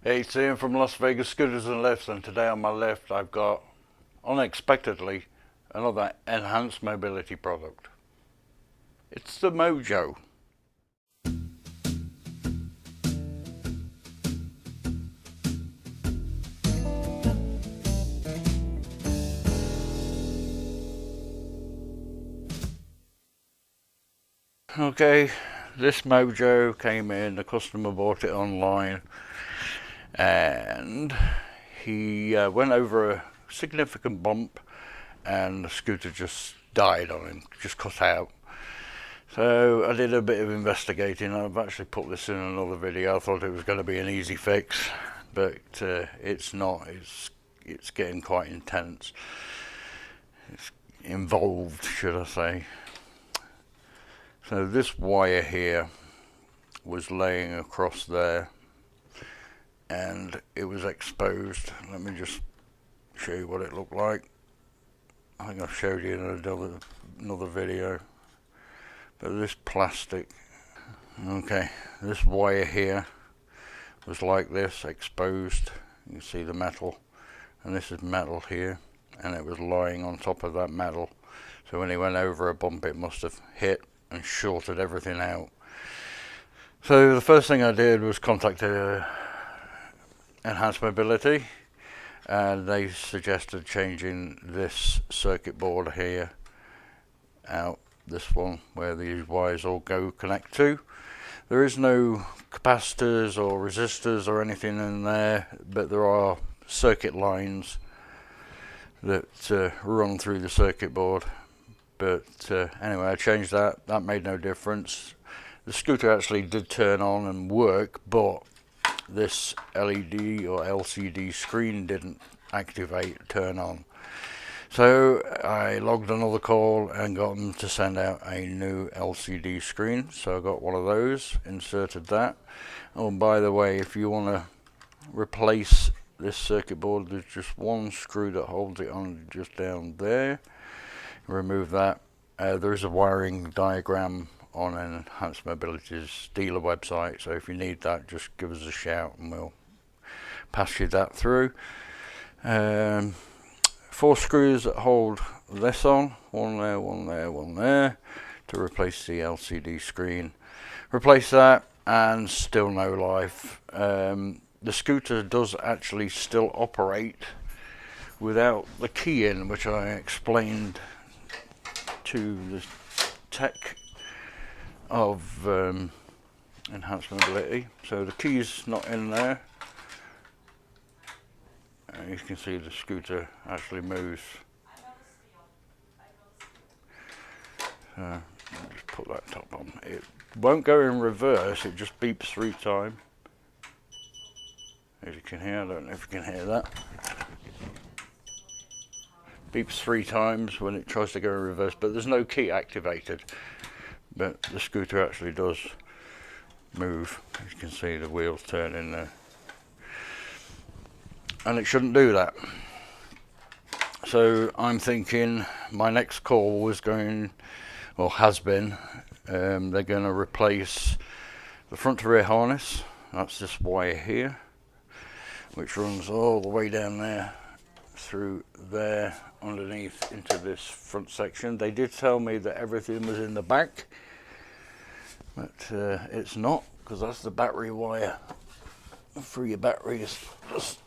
Hey, it's Ian from Las Vegas Scooters and Lifts, and today on my lift I've got, unexpectedly, another enhanced mobility product. It's the Mojo. Okay, this Mojo came in, the customer bought it online, and he went over a significant bump and the scooter just died on him, just cut out. So I did a bit of investigating. I've actually put this in another video. I thought it was going to be an easy fix, but it's not. It's getting quite intense. It's involved, should I say. So this wire here was laying across there and it was exposed. Let me just show you what it looked like. I think I've showed you in another video. But this plastic, okay, this wire here was like this, exposed. You can see the metal, and this is metal here, and it was lying on top of that metal. So when he went over a bump, it must have hit and shorted everything out. So the first thing I did was contact Enhanced Mobility, and they suggested changing this circuit board here out, this one where these wires all connect to. There is no capacitors or resistors or anything in there, but there are circuit lines that run through the circuit board. But anyway, I changed that. That made no difference. The scooter actually did turn on and work, but this LED or LCD screen didn't turn on. So I logged another call and got them to send out a new LCD screen. So I got one of those, inserted that. Oh, by the way, if you want to replace this circuit board, there's just one screw that holds it on just down there. Remove that. There is a wiring diagram on Enhanced Mobility's dealer website, so if you need that, just give us a shout and we'll pass you that through. 4 screws that hold this on, one there, one there, one there, to replace the LCD screen. Replace that and still no life. The scooter does actually still operate without the key in, which I explained to the tech of Enhanced Mobility. So the key's not in there, and you can see the scooter actually moves. So I'll just put that top on. It won't go in reverse, it just beeps 3 times. As you can hear, I don't know if you can hear that. Beeps 3 times when it tries to go in reverse, but there's no key activated. But the scooter actually does move. As you can see, the wheels turning there. And it shouldn't do that. So I'm thinking my next call was going, or has been, they're going to replace the front to rear harness. That's this wire here, which runs all the way down there, through there, underneath into this front section. They did tell me that everything was in the back, but it's not, because that's the battery wire for your batteries just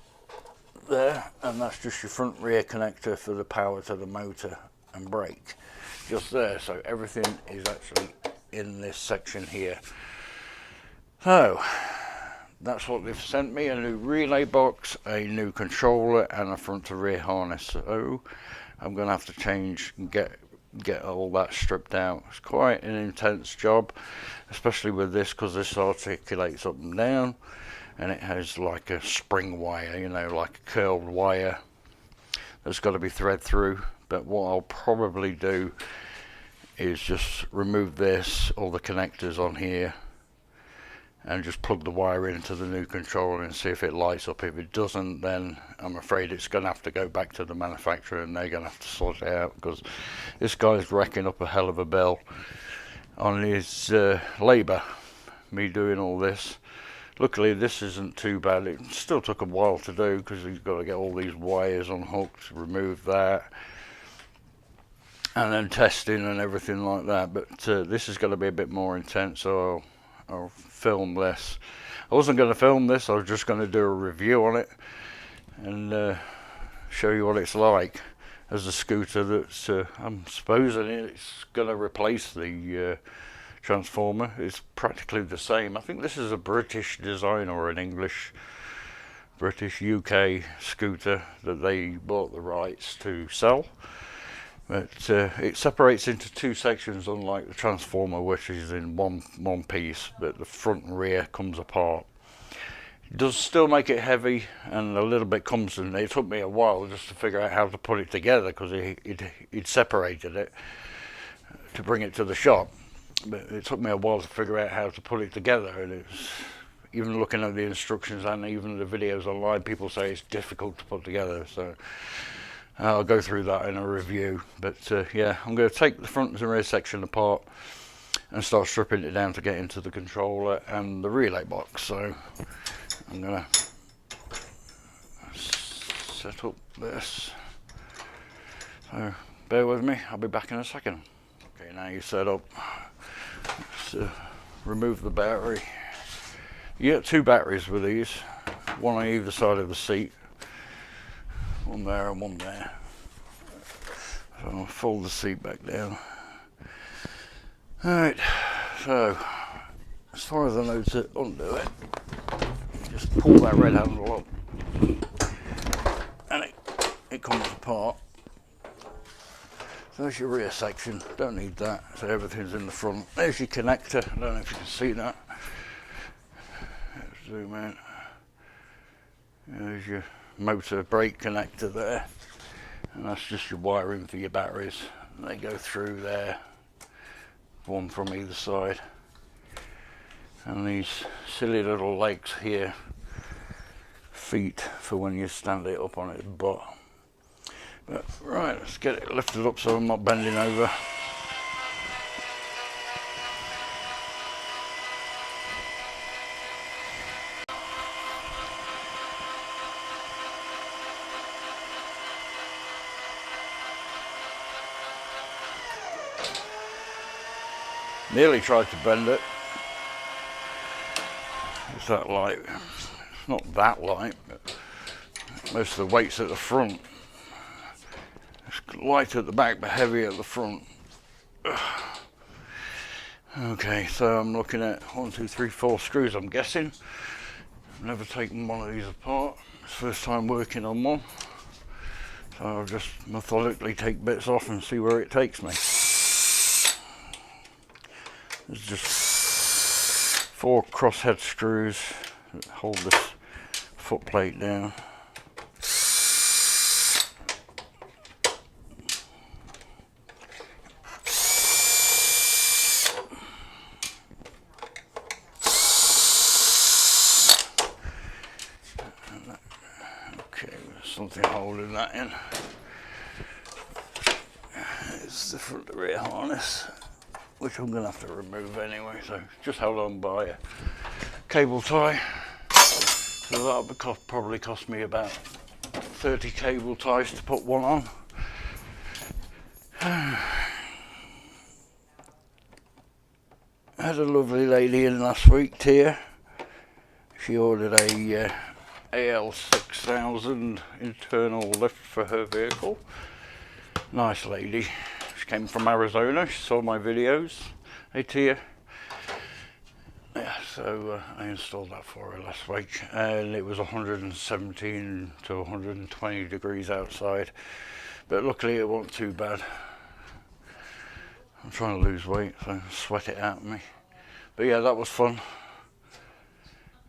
there, and that's just your front rear connector for the power to the motor and brake, just there. So everything is actually in this section here. So that's what they've sent me: a new relay box, a new controller, and a front to rear harness. So I'm going to have to change and get all that stripped out. It's quite an intense job, especially with this, because this articulates up and down, and it has like a spring wire, you know, like a curled wire that's got to be thread through. But what I'll probably do is just remove this, all the connectors on here, and just plug the wire into the new controller and see if it lights up. If it doesn't, then I'm afraid it's going to have to go back to the manufacturer and they're going to have to sort it out, because this guy's racking up a hell of a bill on his labour. Me doing all this, Luckily this isn't too bad. It still took a while to do because you've got to get all these wires unhooked, remove that, and then testing and everything like that. But this is going to be a bit more intense, so I'll film this. I wasn't going to film this, I was just going to do a review on it and show you what it's like as a scooter that's, I'm supposing it's going to replace the transformer. It's practically the same. I think this is a British design or an British UK scooter that they bought the rights to sell. But it separates into two sections, unlike the transformer, which is in one piece, but the front and rear comes apart. It does still make it heavy and a little bit clumsy. It took me a while just to figure out how to put it together because it separated it to bring it to the shop. But it took me a while to figure out how to put it together, and it's, even looking at the instructions and even the videos online, people say it's difficult to put together. So I'll go through that in a review. But yeah, I'm going to take the front and rear section apart and start stripping it down to get into the controller and the relay box. So I'm going to set up this. So bear with me, I'll be back in a second. Okay, now you're set up. Let's remove the battery. You get two batteries with these, one on either side of the seat. One there and one there. So I'll fold the seat back down. Alright, so as far as I know to undo it, just pull that red handle up and it comes apart. So there's your rear section, don't need that, so everything's in the front. There's your connector, I don't know if you can see that. Let's zoom in. There's your motor brake connector there, and that's just your wiring for your batteries. And they go through there, one from either side. And these silly little legs here, feet for when you stand it up on its butt. But right, let's get it lifted up so I'm not bending over. Nearly tried to bend it. It's that light. It's not that light, but most of the weight's at the front. It's light at the back but heavy at the front. Okay, so I'm looking at 1, 2, 3, 4 screws, I'm guessing. I've never taken one of these apart. It's the first time working on one. So I'll just methodically take bits off and see where it takes me. There's just 4 crosshead screws that hold this foot plate down. Okay, there's something holding that in. It's the front and rear harness, which I'm going to have to remove anyway, so just held on by a cable tie. So that'll probably cost me about 30 cable ties to put one on. I had a lovely lady in last week, Tia. She ordered a AL6000 internal lift for her vehicle. Nice lady. She came from Arizona. She saw my videos. Hey Tia. Yeah, so I installed that for her last week, and it was 117 to 120 degrees outside, but luckily it wasn't too bad. I'm trying to lose weight, so sweat it out of me. But yeah, that was fun.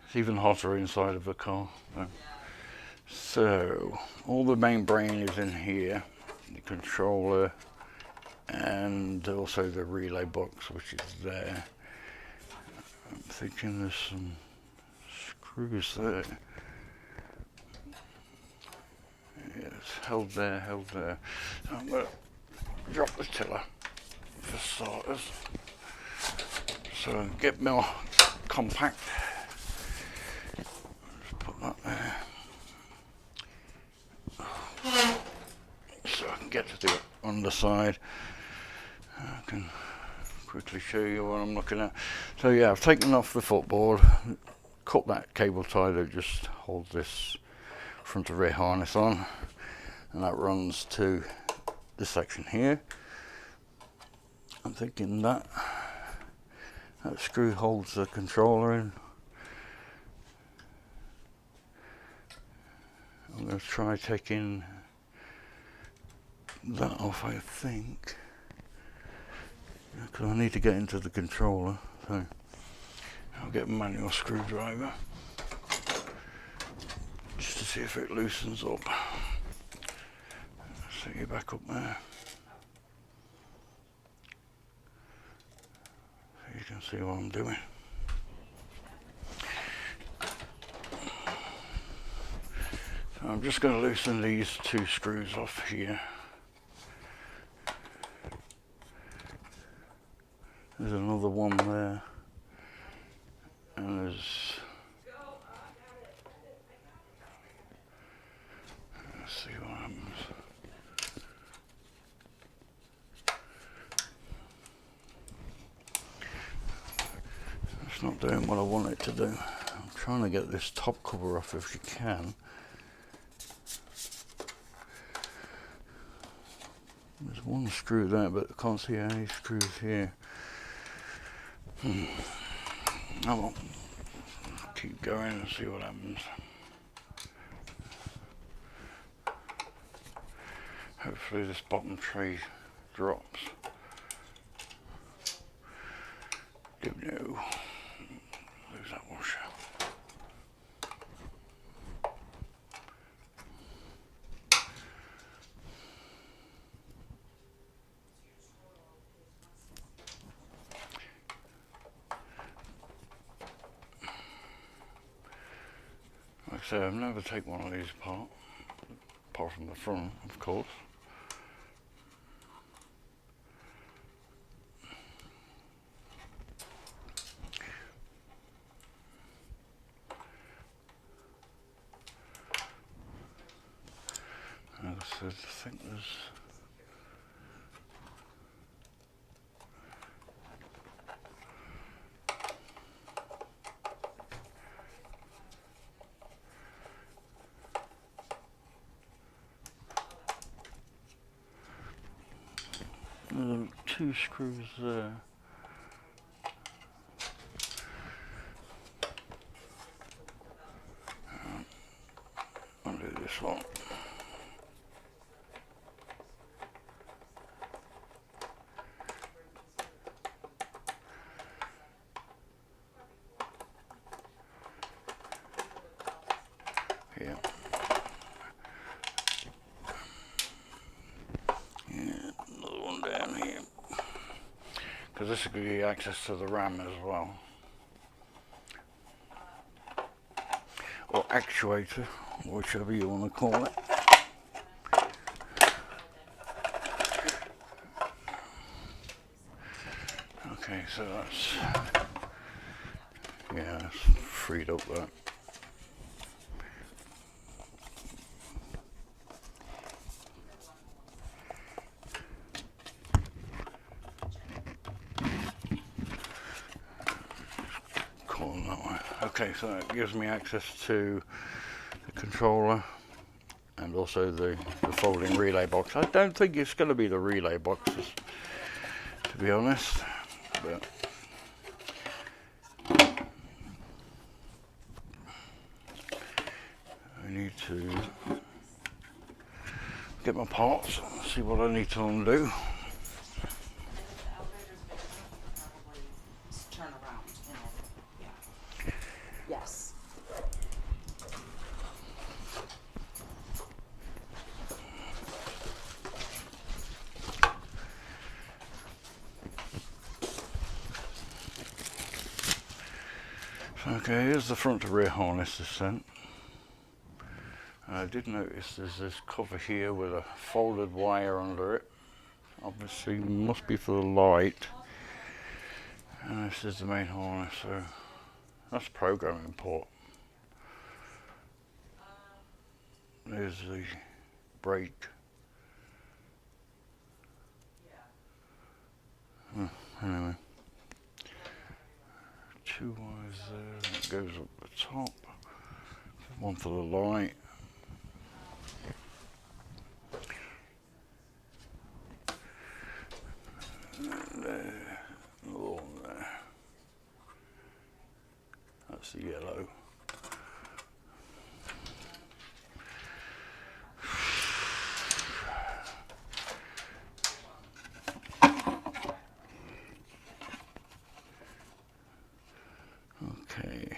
It's even hotter inside of the car. So all the main brain is in here, the controller, and also the relay box, which is there. I'm thinking there's some screws there. Yeah, it's held there, held there. So I'm going to drop the tiller for starters, so get more compact. get to the underside. I can quickly show you what I'm looking at. So yeah, I've taken off the footboard, cut that cable tie that just holds this front and rear harness on, and that runs to this section here. I'm thinking that screw holds the controller in. I'm going to try taking that off, I think, because I need to get into the controller, so I'll get a manual screwdriver just to see if it loosens up. So you're back up there, so you can see what I'm doing. So I'm just going to loosen these two screws off here. There's another one there, and there's, let's see what happens. It's not doing what I want it to do. I'm trying to get this top cover off if you can. There's one screw there, but I can't see any screws here. Oh well, keep going and see what happens. Hopefully this bottom tray drops. Don't know. Lose that washer. Like I say, I've never taken one of these apart from the front, of course. Like I said, I think there's two screws there. I'll do this one. Yeah. Another one down here. Because this will give you access to the RAM as well. Or actuator, whichever you want to call it. Okay, so that's freed up that. Okay, so it gives me access to the controller and also the folding relay box. I don't think it's going to be the relay boxes, to be honest, but I need to get my parts and see what I need to undo. Yes. Okay, here's the front to rear harness descent. I did notice there's this cover here with a folded wire under it. Obviously must be for the light. And this is the main harness, so that's programming port. There's the brake Anyway, 2 wires there, that goes up the top, one for the light. There, along there. That's the yellow. Okay.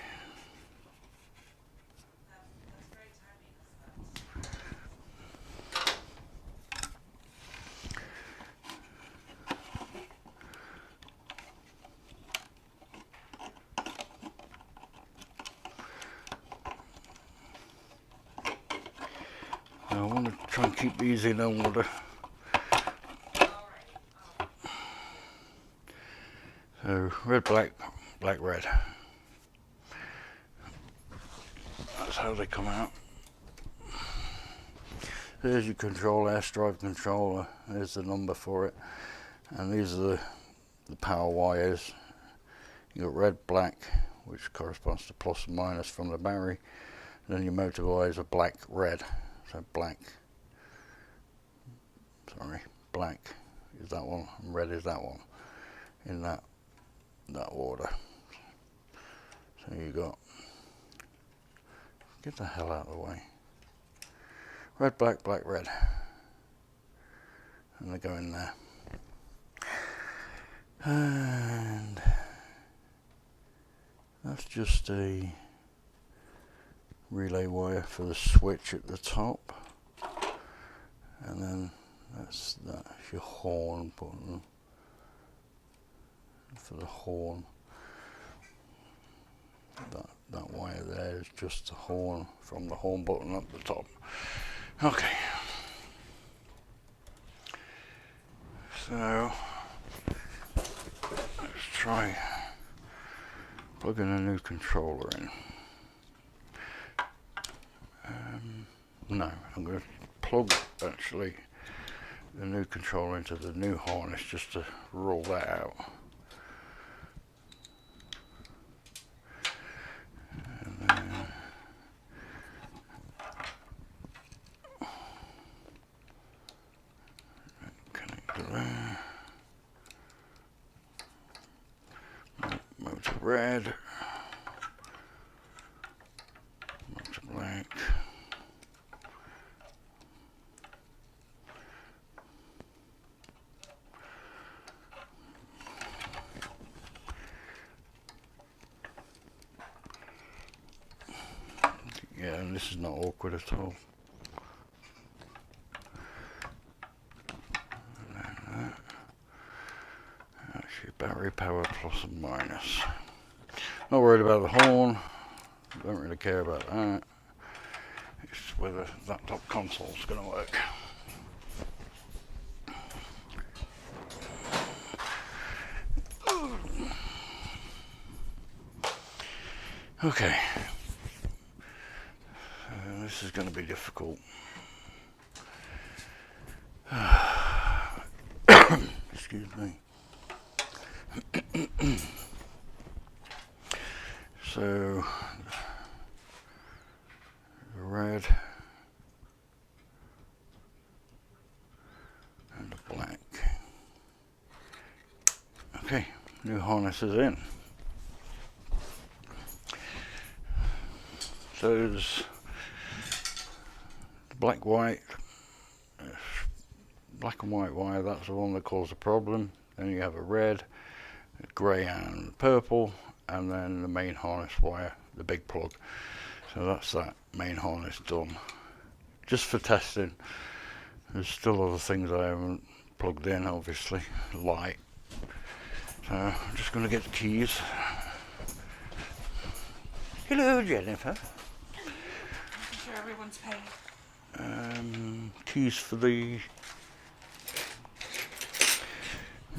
Now I want to try and keep these in order. So red, black, black, red. That's how they come out. There's your controller, S drive controller. There's the number for it. And these are the power wires. You got red, black, which corresponds to plus and minus from the battery. And then your motor wires are black, red. So black, black is that one, and red is that one, in that order. So you got, get the hell out of the way, red, black, black, red, and they go in there. And that's just a relay wire for the switch at the top, and then that's your horn button for the horn. That wire there is just the horn from the horn button up the top. Okay, so let's try plugging a new controller in. No, I'm going to plug actually the new controller into the new harness just to roll that out. And then connect to there. Motor red. Motor black. Yeah, and this is not awkward at all. That's your battery power plus and minus. Not worried about the horn. Don't really care about that. It's whether that top console is going to work. Okay. This is going to be difficult. Excuse me. So, the red and the black. Okay, new harness is in. So there's black, white, black and white wire, that's the one that caused the problem. Then you have a red, a grey and purple, and then the main harness wire, the big plug. So that's that main harness done. Just for testing. There's still other things I haven't plugged in, obviously, light. So I'm just going to get the keys. Hello, Jennifer. I'm sure everyone's paid. Keys for the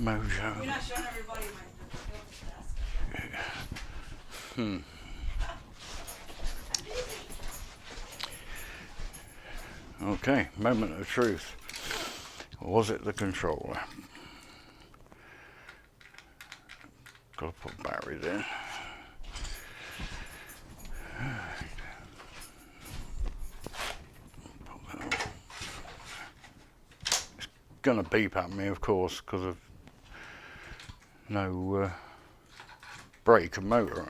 Mojo. You're not showing everybody my desk. Okay, moment of truth. Was it the controller? Gotta put batteries in. It's gonna beep at me, of course, because of no brake and motor.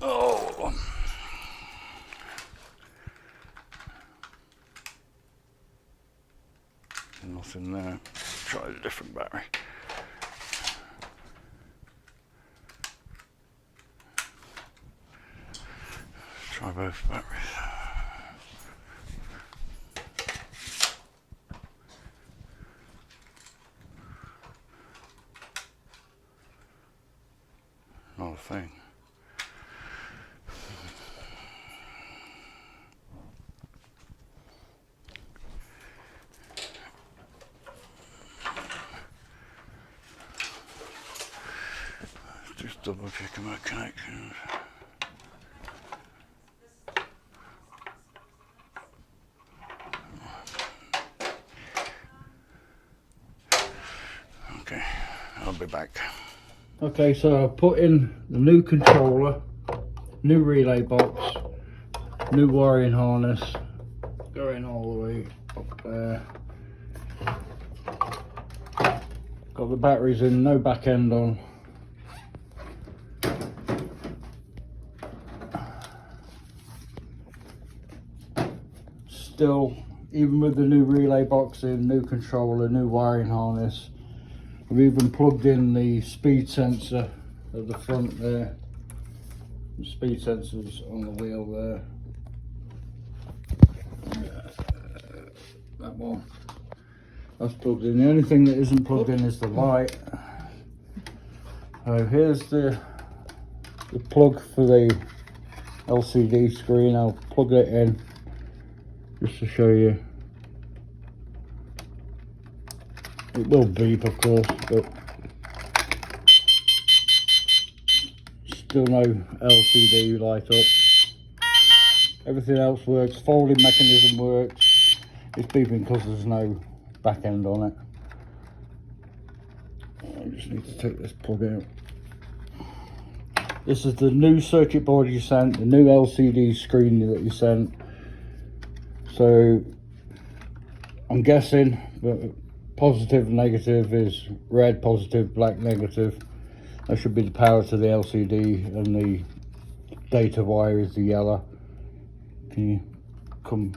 Oh, nothing there. Try a different battery. Try both batteries. Not a thing. Just double checking my connections. Okay, I'll be back. Okay, so I put in the new controller, new relay box, new wiring harness, going all the way up there. Got the batteries in, no back end on. Still, even with the new relay box in, new controller, new wiring harness, I've even plugged in the speed sensor at the front there. The speed sensor's on the wheel there. That one. That's plugged in. The only thing that isn't plugged in is the light. So here's the plug for the LCD screen. I'll plug it in just to show you. It will beep, of course, but still no LCD light up. Everything else works. Folding mechanism works. It's beeping because there's no back end on it. I just need to take this plug out. This is the new circuit board you sent, the new LCD screen that you sent. So I'm guessing that positive and negative is red, positive, black, negative. That should be the power to the LCD, and the data wire is the yellow. Can you come?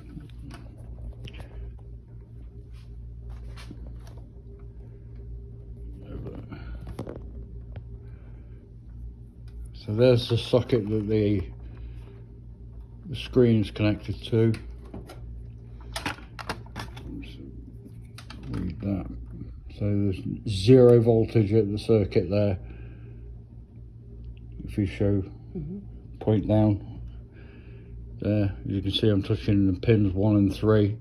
So there's the socket that the screen's connected to. Read that. So there's 0 voltage at the circuit there. If you show, point down there, you can see I'm touching the pins 1 and 3.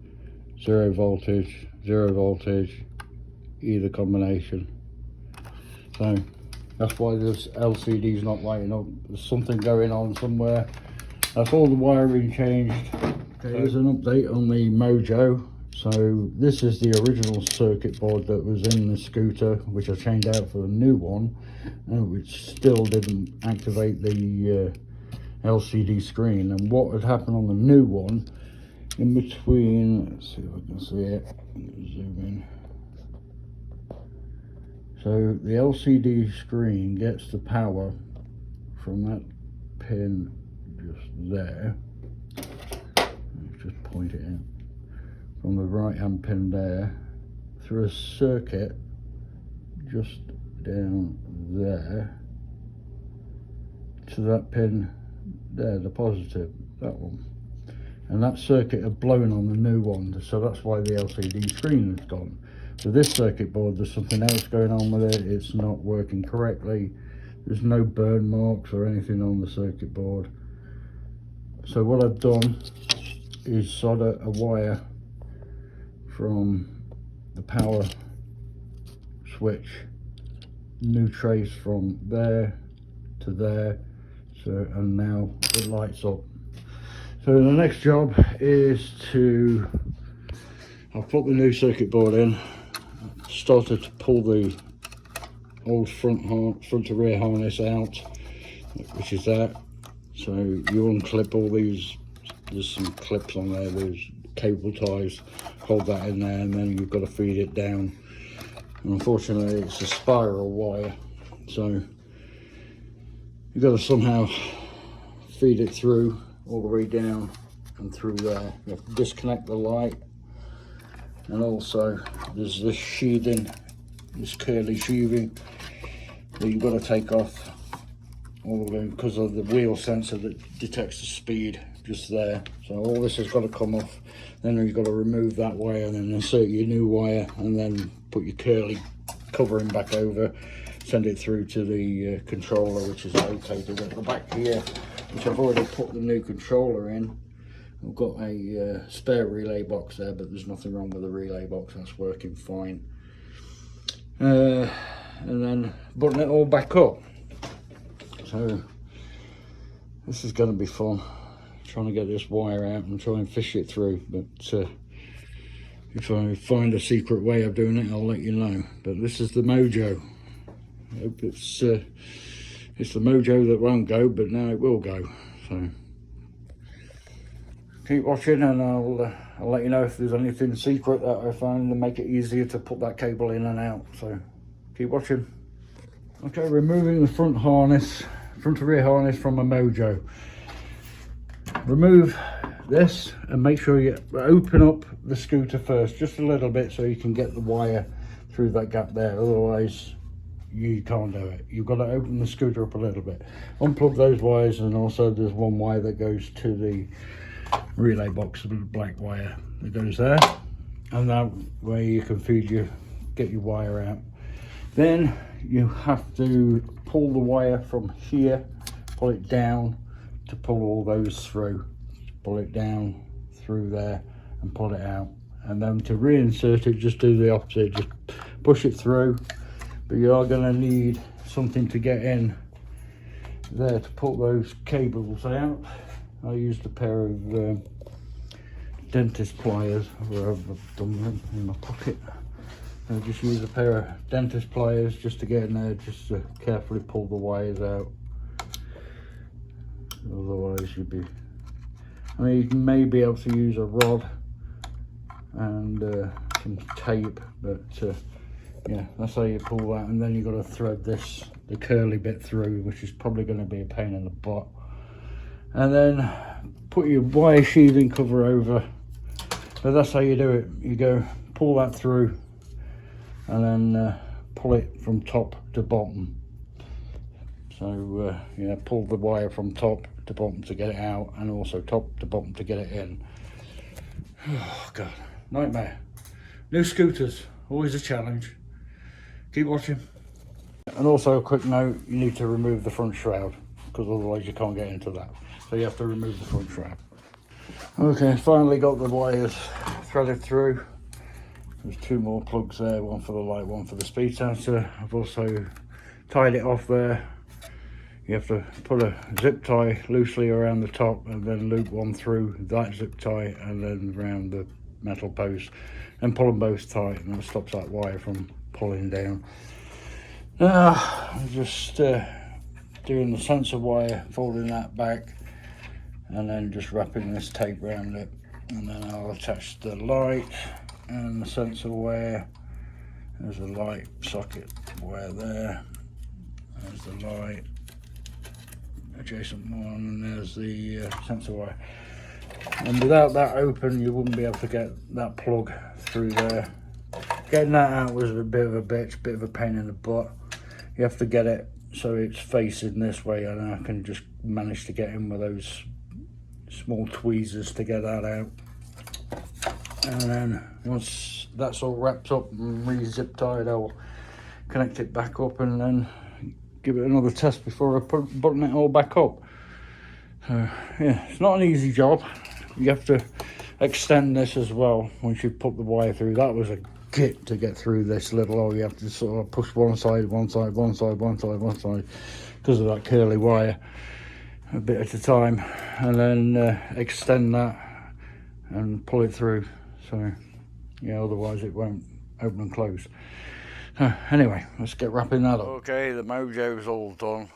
0 voltage, 0 voltage, either combination. So that's why this LCD's not lighting up. There's something going on somewhere. That's all the wiring changed. Okay, here's an update on the Mojo. So this is the original circuit board that was in the scooter, which I changed out for the new one, which still didn't activate the LCD screen. And what had happened on the new one, in between, let's see if I can see it, zoom in. So the LCD screen gets the power from that pin just there. Let's just point it in. From the right hand pin there, through a circuit just down there to that pin there, the positive, that one. And that circuit had blown on the new one, so that's why the LCD screen has gone. So this circuit board, there's something else going on with it. It's not working correctly. There's no burn marks or anything on the circuit board. So what I've done is solder a wire from the power switch, new trace from there to there, so, and now it lights up. So the next job is to, I've put the new circuit board in, started to pull the old front to rear harness out, which is that. So you unclip all these, there's some clips on there, there's cable ties, hold that in there, and then you've got to feed it down. And unfortunately it's a spiral wire, so you've got to somehow feed it through all the way down and through there. You have to disconnect the light, and also there's this sheathing, this curly sheathing that you've got to take off all the way because of the wheel sensor that detects the speed just there. So all this has got to come off. Then you've got to remove that wire and then insert your new wire, and then put your curly covering back over, send it through to the controller, which is located at the back here, which I've already put the new controller in. I've got a spare relay box there, but there's nothing wrong with the relay box, that's working fine. And then button it all back up. So this is going to be fun, trying to get this wire out and try and fish it through, but if I find a secret way of doing it, I'll let you know. But this is the Mojo. I hope it's the Mojo that won't go, but now it will go. So keep watching, and I'll let you know if there's anything secret that I find to make it easier to put that cable in and out. So keep watching. Okay, removing the front to rear harness from a Mojo. Remove this and make sure you open up the scooter first, just a little bit, so you can get the wire through that gap there. Otherwise you can't do it. You've got to open the scooter up a little bit, unplug those wires, and also there's one wire that goes to the relay box, the black wire that goes there, and that way you can get your wire out. Then you have to pull the wire from here, pull it down to pull all those through, pull it down through there and pull it out. And then to reinsert it, just do the opposite, just push it through. But you are going to need something to get in there to pull those cables out. I used a pair of dentist pliers, where I've done them in my pocket. I just use a pair of dentist pliers just to get in there, just to carefully pull the wires out. Otherwise you'd be, I mean, you may be able to use a rod and some tape, but yeah, that's how you pull that. And then you've got to thread this, the curly bit through, which is probably going to be a pain in the butt. And then put your wire sheathing cover over. But that's how you do it. You go pull that through, and then pull it from top to bottom. So yeah, pull the wire from top to bottom to get it out, and also top to bottom to get it in. Oh god, nightmare. New scooters, always a challenge. Keep watching. And also a quick note, you need to remove the front shroud, because otherwise you can't get into that. So you have to remove the front shroud. Okay, finally got the wires threaded through. There's two more plugs there, one for the light, one for the speed sensor. I've also tied it off there. You have to put a zip tie loosely around the top, and then loop one through that zip tie and then around the metal post, and pull them both tight, and that stops that wire from pulling down. Now I'm just doing the sensor wire, folding that back, and then just wrapping this tape around it, and then I'll attach the light and the sensor wire. There's the light socket wire there, there's the light adjacent one, and there's the sensor wire. And without that open, you wouldn't be able to get that plug through there. Getting that out was a bit of a bitch, bit of a pain in the butt. You have to get it so it's facing this way, and I can just manage to get in with those small tweezers to get that out. And then once that's all wrapped up and re-zip tied, I'll connect it back up and then give it another test before I button it all back up. So yeah, it's not an easy job. You have to extend this as well once you put the wire through. That was a git to get through this little hole. You have to sort of push one side, one side, one side, one side, one side, because of that curly wire, a bit at a time, and then extend that and pull it through. So yeah, otherwise it won't open and close. Anyway, let's get wrapping that up. Okay, the Mojo's all done.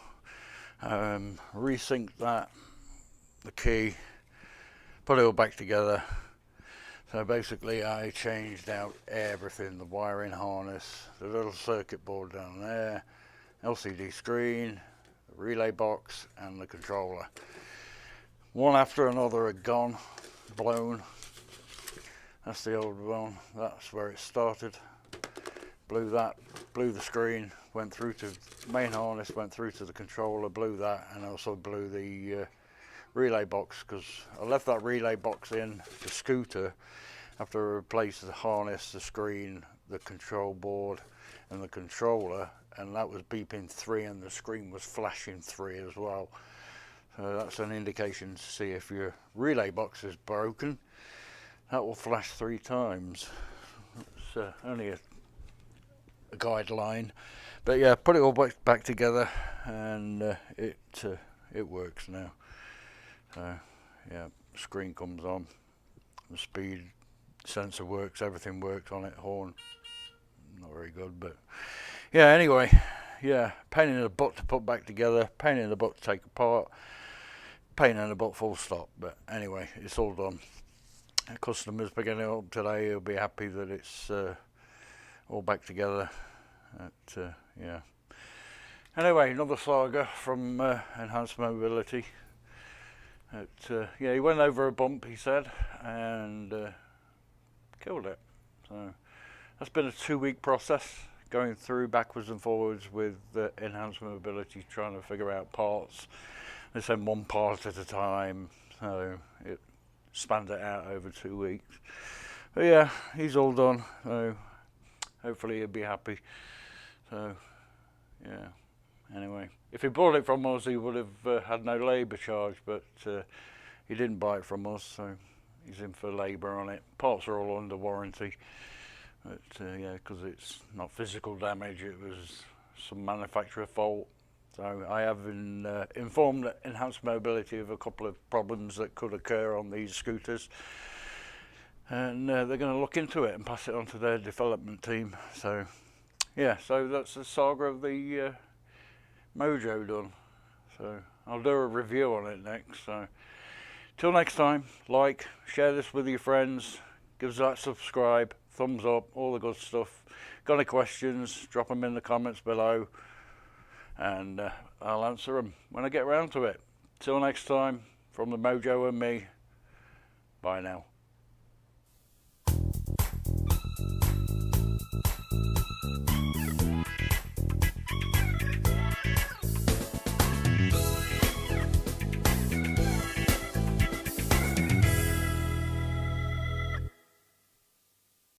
Resynced that, the key, put it all back together. So basically I changed out everything, the wiring harness, the little circuit board down there, LCD screen, the relay box and the controller. One after another had gone, blown. That's the old one, that's where it started. Blew that, blew the screen, went through to main harness, went through to the controller, blew that, and also blew the relay box, because I left that relay box in the scooter after I replaced the harness, the screen, the control board and the controller, and that was beeping 3 and the screen was flashing 3 as well. So that's an indication to see if your relay box is broken. That will flash 3 times. It's only a guideline, but yeah, put it all back together, and it works now. So yeah, screen comes on, the speed sensor works, everything works on it. Horn not very good, but yeah, anyway, yeah, pain in the butt to put back together, pain in the butt to take apart, pain in the butt full stop. But anyway, it's all done. Customers picking it up today, he'll be happy that it's all back together. Yeah, anyway, another saga from Enhanced Mobility. Yeah, he went over a bump, he said, and killed it. So that's been a 2-week process, going through backwards and forwards with Enhanced Mobility, trying to figure out parts. They send one part at a time, so it spanned it out over 2 weeks. But yeah, he's all done, so hopefully he'll be happy. So yeah, anyway, if he bought it from us, he would have had no labour charge, but he didn't buy it from us, so he's in for labour on it. Parts are all under warranty, but yeah, because it's not physical damage, it was some manufacturer fault. So I have been informed Enhanced Mobility of a couple of problems that could occur on these scooters, and they're going to look into it and pass it on to their development team. So yeah, so that's the saga of the Mojo done. So I'll do a review on it next. So till next time, like, share this with your friends, give us that subscribe, thumbs up, all the good stuff. Got any questions, drop them in the comments below, and I'll answer them when I get around to it. Till next time, from the Mojo and me, bye now.